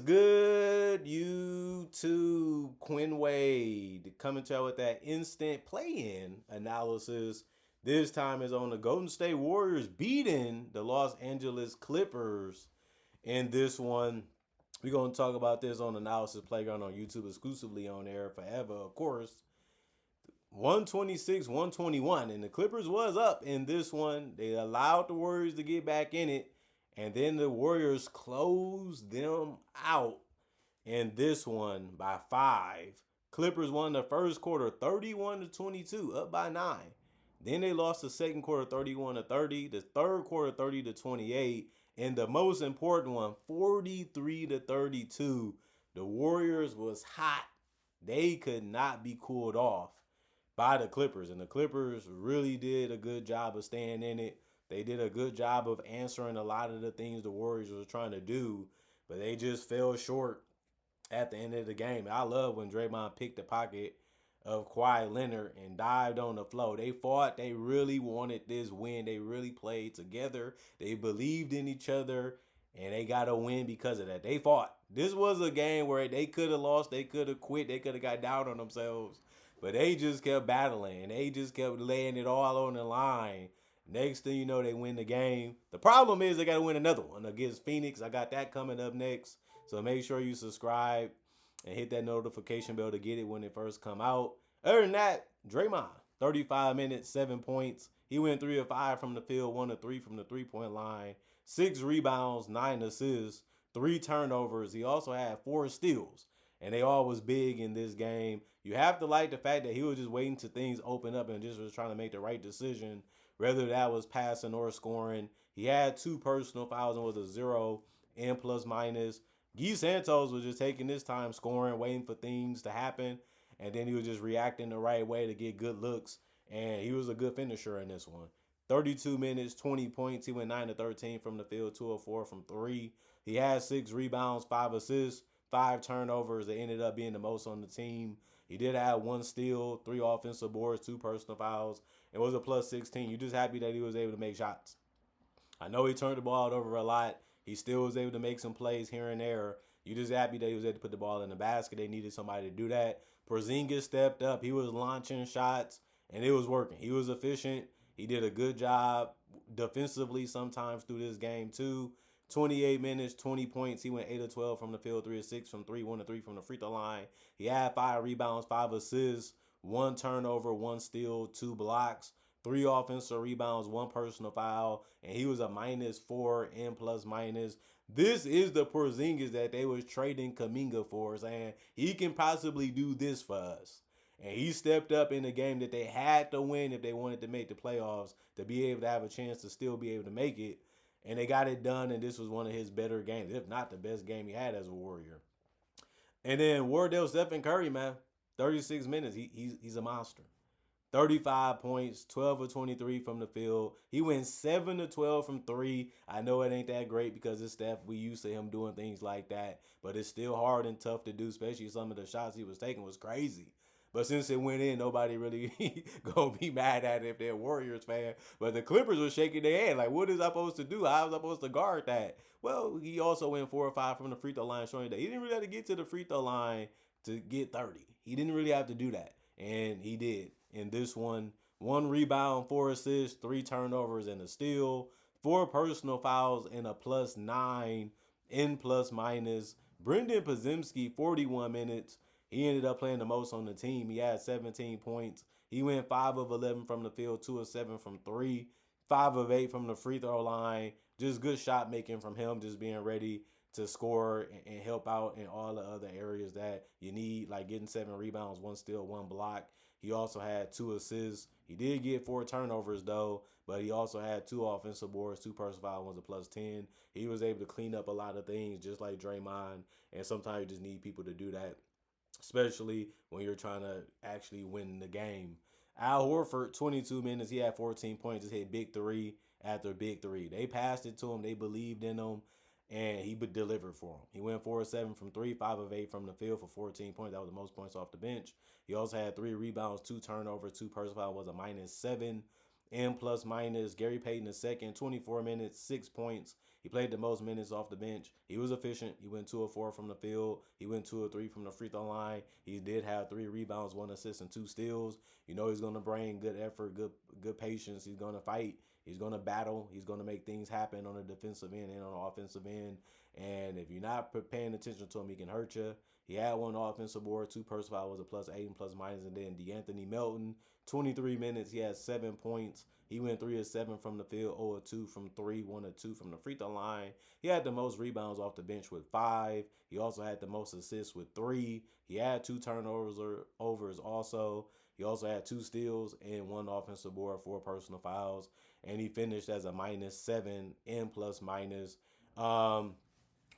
good, YouTube? Quinn Wade coming to you with that instant play-in analysis. This time is on the Golden State Warriors beating the Los Angeles Clippers. In this one, we're going to talk about this on Analysis Playground on YouTube, exclusively on air forever, of course. 126, 121, and the Clippers was up in this one. They allowed the Warriors to get back in it, and then the Warriors closed them out in this one by 5. Clippers won the first quarter 31-22, up by 9. Then they lost the second quarter 31-30, the third quarter 30-28, and the most important one 43-32. The Warriors was hot. They could not be cooled off by the Clippers. And the Clippers really did a good job of staying in it. They did a good job of answering a lot of the things the Warriors were trying to do, but they just fell short at the end of the game. I love when Draymond picked the pocket of Kawhi Leonard and dived on the floor. They fought. They really wanted this win. They really played together. They believed in each other, and they got a win because of that. They fought. This was a game where they could have lost. They could have quit. They could have got down on themselves. But they just kept battling, and they just kept laying it all on the line. Next thing you know, they win the game. The problem is they got to win another one against Phoenix. I got that coming up next. So make sure you subscribe and hit that notification bell to get it when it first come out. Other than that, Draymond, 35 minutes, 7 points. He went 3 of 5 from the field, 1 of 3 from the three-point line, 6 rebounds, 9 assists, 3 turnovers. He also had 4 steals, and they all was big in this game. You have to like the fact that he was just waiting till things open up and just was trying to make the right decision, whether that was passing or scoring. He had 2 personal fouls and was a 0 and plus minus. Guy Santos was just taking his time scoring, waiting for things to happen, and then he was just reacting the right way to get good looks, and he was a good finisher in this one. 32 minutes, 20 points. He went 9 of 13 from the field, 2 of 4 from 3. He had 6 rebounds, 5 assists, 5 turnovers. They ended up being the most on the team. He did have 1 steal, 3 offensive boards, 2 personal fouls. It was a plus 16. You're just happy that he was able to make shots. I know he turned the ball over a lot. He still was able to make some plays here and there. You just happy that he was able to put the ball in the basket. They needed somebody to do that. Porzingis stepped up. He was launching shots, and it was working. He was efficient. He did a good job defensively sometimes through this game, too. 28 minutes, 20 points. He went 8 of 12 from the field, 3 of 6 from 3, 1 of 3 from the free throw line. He had 5 rebounds, 5 assists, 1 turnover, 1 steal, 2 blocks. 3 offensive rebounds, 1 personal foul, and he was a -4 and plus minus. This is the Porzingis that they was trading Kuminga for, saying he can possibly do this for us. And he stepped up in the game that they had to win if they wanted to make the playoffs, to be able to have a chance to still be able to make it. And they got it done, and this was one of his better games, if not the best game he had as a Warrior. And then Wardell Stephen Curry, man, 36 minutes. He's a monster. 35 points, 12 of 23 from the field. He went 7 of 12 from 3. I know it ain't that great because it's Steph. We used to him doing things like that, but it's still hard and tough to do, especially some of the shots he was taking was crazy. But since it went in, nobody really gonna be mad at it if they're a Warriors fan. But the Clippers were shaking their head like, what is I supposed to do? How was I supposed to guard that? Well, he also went 4 or 5 from the free throw line, showing that he didn't really have to get to the free throw line to get 30. He didn't really have to do that, and he did. In this one, 1 rebound, 4 assists, 3 turnovers, and a steal, 4 personal fouls, and a +9 in plus minus. Brendan Podziemski, 41 minutes. He ended up playing the most on the team. He had 17 points. He went 5 of 11 from the field, 2 of 7 from 3, 5 of 8 from the free throw line. Just good shot making from him, just being ready to score and help out in all the other areas that you need, like getting 7 rebounds, 1 steal, 1 block. He also had 2 assists. He did get 4 turnovers, though, but he also had 2 offensive boards, 2 personal fouls, was a +10. He was able to clean up a lot of things, just like Draymond, and sometimes you just need people to do that, especially when you're trying to actually win the game. Al Horford, 22 minutes. He had 14 points, just hit big 3 after big 3. They passed it to him. They believed in him, and he delivered for him. He went 4 of 7 from 3, 5 of 8 from the field for 14 points. That was the most points off the bench. He also had 3 rebounds, 2 turnovers, 2 personal fouls, was a -7 and plus minus. Gary Payton II, 24 minutes, 6 points. He played the most minutes off the bench. He was efficient. He went 2 of 4 from the field. He went 2 of 3 from the free throw line. He did have 3 rebounds, 1 assist, and 2 steals. You know he's gonna bring good effort, good patience. He's gonna fight. He's gonna battle. He's gonna make things happen on the defensive end and on the offensive end. And if you're not paying attention to him, he can hurt you. He had 1 offensive board, 2 personal foul was a +8 and plus minus, and then DeAnthony Melton, 23 minutes, he had 7 points. He went 3 of 7 from the field, 0 of 2 from three, 1 of 2 from the free throw line. He had the most rebounds off the bench with 5. He also had the most assists with 3. He had 2 turnovers or overs also. He also had 2 steals and 1 offensive board, 4 personal fouls, and he finished as a -7 in plus minus. Um,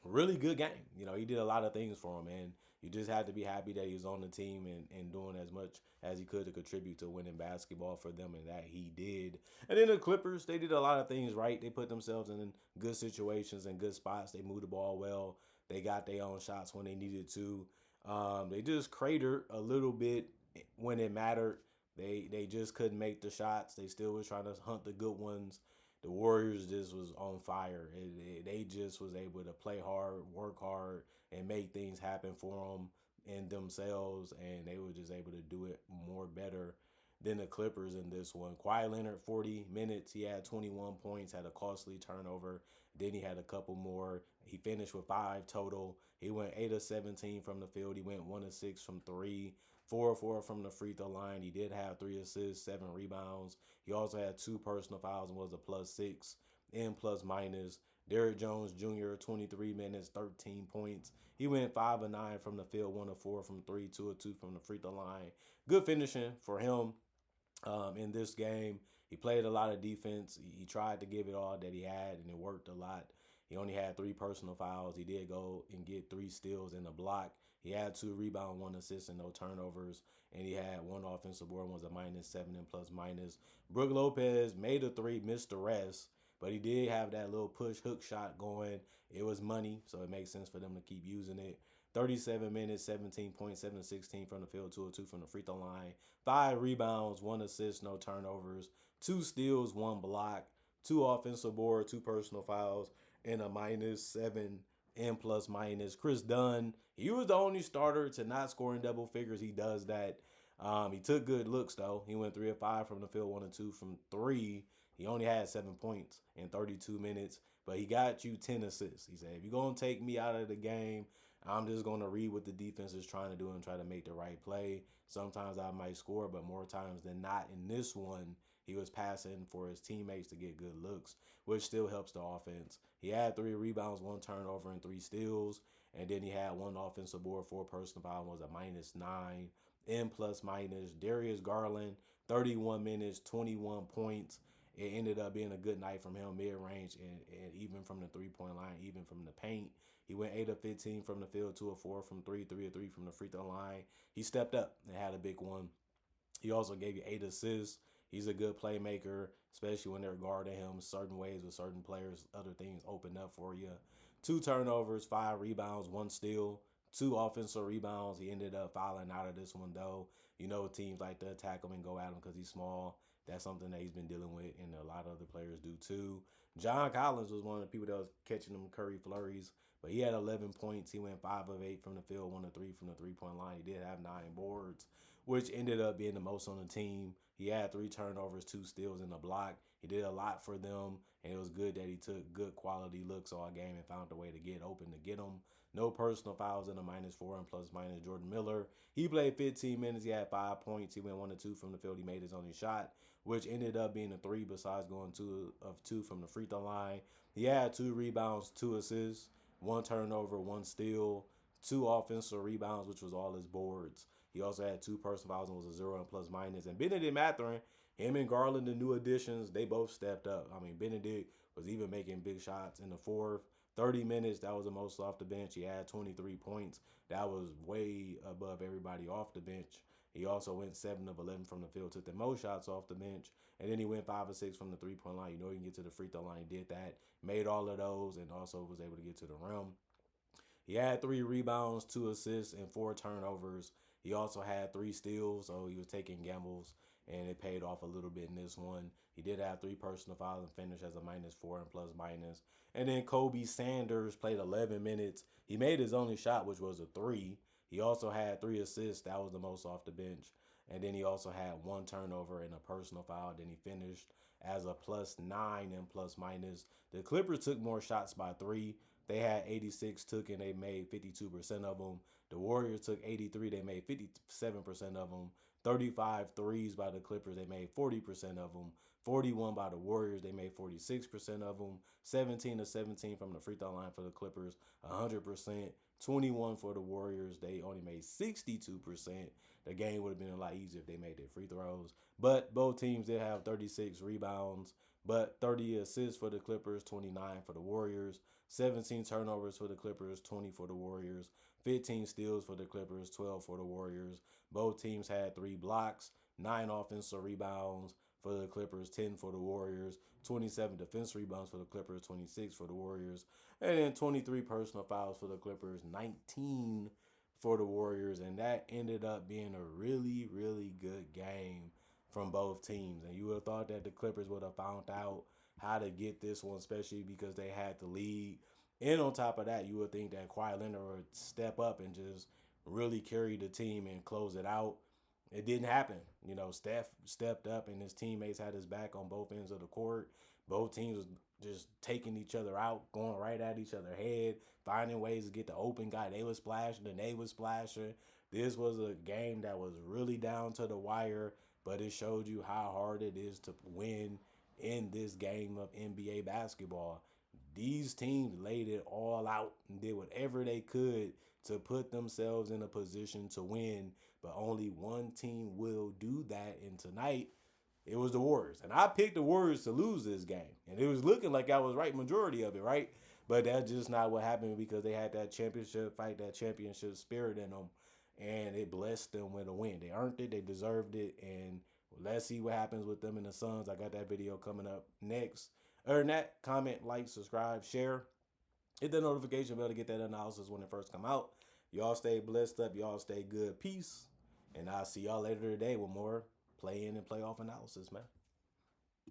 Really good game. You know, he did a lot of things for him, and you just had to be happy that he was on the team and doing as much as he could to contribute to winning basketball for them, and that he did. And then the Clippers, they did a lot of things right. They put themselves in good situations and good spots. They moved the ball well. They got their own shots when they needed to. They just cratered a little bit when it mattered. They just couldn't make the shots. They still was trying to hunt the good ones. The Warriors just was on fire. They just was able to play hard, work hard, and make things happen for them and themselves, and they were just able to do it more better than the Clippers in this one. Kawhi Leonard, 40 minutes. He had 21 points, had a costly turnover. Then he had a couple more. He finished with 5 total. He went 8 of 17 from the field. He went 1 of 6 from 3. 4 of 4 from the free throw line. He did have 3 assists, 7 rebounds. He also had 2 personal fouls and was a +6 in plus minus. Derrick Jones Jr., 23 minutes, 13 points. He went 5 of 9 from the field, 1 of 4 from 3, 2 of 2 from the free throw line. Good finishing for him in this game. He played a lot of defense. He tried to give it all that he had, and it worked a lot. He only had 3 personal fouls. He did go and get 3 steals and a block. He had 2 rebounds, 1 assist, and no turnovers. And he had 1 offensive board, was a -7 and plus minus. Brook Lopez made a 3, missed the rest, but he did have that little push hook shot going. It was money, so it makes sense for them to keep using it. 37 minutes, 17 points, 7 of 16 from the field, 2 of 2 from the free throw line. 5 rebounds, 1 assist, no turnovers. 2 steals, 1 block. 2 offensive board, 2 personal fouls, and a -7 and plus minus. Chris Dunn, he was the only starter to not score in double figures. He does that. He took good looks though. He went 3 of 5 from the field, 1 of 2 from 3. He only had 7 points in 32 minutes, but he got you 10 assists. He said, if you're going to take me out of the game, I'm just going to read what the defense is trying to do and try to make the right play. Sometimes I might score, but more times than not in this one, he was passing for his teammates to get good looks, which still helps the offense. He had 3 rebounds, 1 turnover, and 3 steals. And then he had 1 offensive board, 4 personal foul, was a -9 in plus minus. Darius Garland, 31 minutes, 21 points. It ended up being a good night from him, mid-range, and even from the three-point line, even from the paint. He went 8 of 15 from the field, 2 of 4 from 3, 3 of 3 from the free throw line. He stepped up and had a big one. He also gave you 8 assists. He's a good playmaker, especially when they're guarding him certain ways with certain players. Other things open up for you. 2 turnovers, 5 rebounds, 1 steal, 2 offensive rebounds. He ended up fouling out of this one, though. You know, teams like to attack him and go at him because he's small. That's something that he's been dealing with, and a lot of other players do too. John Collins was one of the people that was catching them Curry flurries, but he had 11 points. He went 5 of 8 from the field, 1 of 3 from the three-point line. He did have 9 boards, which ended up being the most on the team. He had 3 turnovers, 2 steals, and a block. He did a lot for them, and it was good that he took good quality looks all game and found a way to get open to get them. No personal fouls in a -4 and plus minus. Jordan Miller, he played 15 minutes. He had 5 points. He went 1 of 2 from the field. He made his only shot, which ended up being a 3 besides going 2 of 2 from the free throw line. He had 2 rebounds, 2 assists, 1 turnover, 1 steal, 2 offensive rebounds, which was all his boards. He also had 2 personal fouls and was a 0 and plus minus. And Benedict Mathurin, him and Garland, the new additions, they both stepped up. I mean, Benedict was even making big shots in the fourth. 30 minutes, that was the most off the bench. He had 23 points. That was way above everybody off the bench. He also went 7 of 11 from the field, took the most shots off the bench. And then he went 5 of 6 from the three-point line. You know he can get to the free throw line. He did that, made all of those, and also was able to get to the rim. He had 3 rebounds, 2 assists, and 4 turnovers. He also had 3 steals, so he was taking gambles and it paid off a little bit in this one. He did have three personal fouls and finished as a -4 and plus minus. And then Kobe Sanders played 11 minutes. He made his only shot, which was a three. He also had 3 assists. That was the most off the bench. And then he also had one turnover and a personal foul. Then he finished as a +9 and plus minus. The Clippers took more shots by three. They had 86 took and they made 52% of them. The Warriors took 83. They made 57% of them. 35 threes by the Clippers. They made 40% of them. 41 by the Warriors. They made 46% of them. 17 to 17 from the free throw line for the Clippers. 100%. 21 for the Warriors. They only made 62%. The game would have been a lot easier if they made their free throws. But both teams did have 36 rebounds, but 30 assists for the Clippers, 29 for the Warriors. 17 turnovers for the Clippers, 20 for the Warriors. 15 steals for the Clippers, 12 for the Warriors. Both teams had 3 blocks, 9 offensive rebounds for the Clippers, 10 for the Warriors. 27 defensive rebounds for the Clippers, 26 for the Warriors. And then 23 personal fouls for the Clippers, 19 for the Warriors. And that ended up being a really, really good game from both teams. And you would have thought that the Clippers would have found out how to get this one, especially because they had the lead. And on top of that, you would think that Kawhi Leonard would step up and just really carry the team and close it out. It didn't happen. You know, Steph stepped up and his teammates had his back on both ends of the court. Both teams was just taking each other out, going right at each other's head, finding ways to get the open guy. They was splashing and they was splashing. This was a game that was really down to the wire, but it showed you how hard it is to win in this game of NBA basketball. These teams laid it all out and did whatever they could to put themselves in a position to win, but only one team will do that. And tonight, it was the Warriors. And I picked the Warriors to lose this game. And it was looking like I was right majority of it, right? But that's just not what happened because they had that championship fight, that championship spirit in them. And it blessed them with a win. They earned it. They deserved it. And let's see what happens with them and the Suns. I got that video coming up next. Other than that, comment, like, subscribe, share. Hit the notification bell to get that analysis when it first come out. Y'all stay blessed up. Y'all stay good. Peace. And I'll see y'all later today with more play-in and playoff analysis, man.